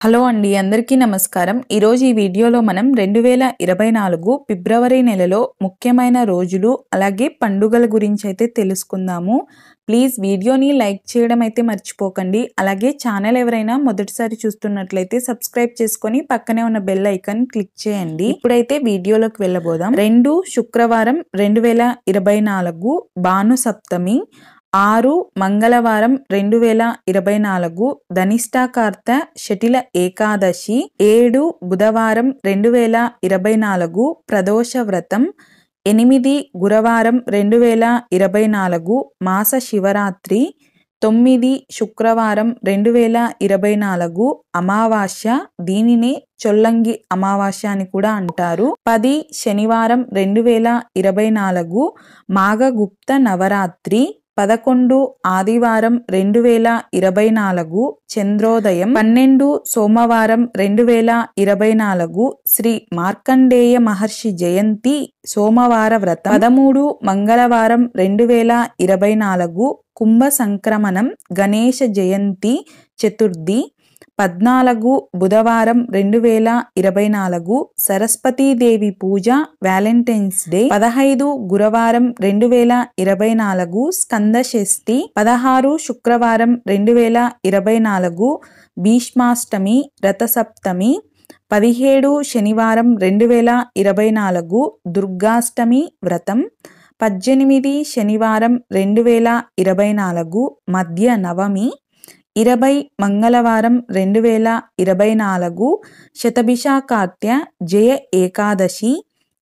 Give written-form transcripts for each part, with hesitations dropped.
Hello అండి, అందరికీ నమస్కారం. ఈరోజు ఈ వీడియోలో మనం 2024 ఫిబ్రవరి నెలలో ముఖ్యమైన రోజులు అలాగే పండుగల గురించి అయితే తెలుసుకుందాము. ప్లీజ్ వీడియోని లైక్ చేయడం అయితే మర్చిపోకండి. అలాగే ఛానల్ ఎవరైనా మొదటిసారి చూస్తున్నట్లయితే సబ్స్క్రైబ్ చేసుకొని పక్కనే ఉన్న బెల్ ఐకాన్ క్లిక్ చేయండి. ఇప్పుడైతే వీడియోలోకి వెళ్ళబోదాం. 2 శుక్రవారం 2024 భాను సప్తమి, 6 మంగళవారం 2024 ధనిష్టాకార్త శటిల ఏకాదశి, 7 బుధవారం 2024 ప్రదోష వ్రతం, 8 గురువారం 2024 మాస శివరాత్రి, 9 శుక్రవారం 2024 అమావాస్య, దీనినే చొల్లంగి అమావాస్య అని కూడా అంటారు. 10 శనివారం 2024 మాఘగుప్త నవరాత్రి, 11 ఆదివారం 2024 చంద్రోదయం, 12 సోమవారం 2024 శ్రీ మార్కండేయ మహర్షి జయంతి సోమవార వ్రతం, 13 మంగళవారం 2024 కుంభ సంక్రమణం గణేశ జయంతి చతుర్థి, 14 బుధవారం 2024 సరస్వతీదేవి పూజ వ్యాలంటైన్స్ డే, 15 గురువారం 2024 స్కంద షష్ఠి, 16 శుక్రవారం 2024 భీష్మాష్టమి రథసప్తమి, 17 శనివారం 2024 దుర్గాష్టమి వ్రతం, 18 శనివారం 2024 మధ్య నవమి, 20 మంగళవారం 2024 శతభిషాకార్త్య జయ ఏకాదశి,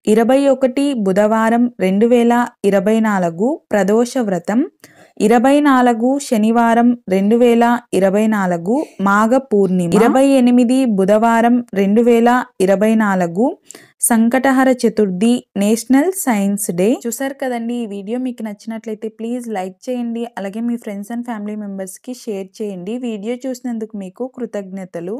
21 బుధవారం 2024 ప్రదోష వ్రతం, 24 శనివారం 2024 మాఘ పూర్ణిమ, 28 బుధవారం 2024 Sankatahara Chaturthi national science day. చూసారు కదండి, ఈ వీడియో మీకు నచ్చినట్లయితే ప్లీజ్ లైక్ చేయండి. అలాగే మీ ఫ్రెండ్స్ అండ్ ఫ్యామిలీ మెంబర్స్కి షేర్ చేయండి. వీడియో చూసినందుకు మీకు కృతజ్ఞతలు.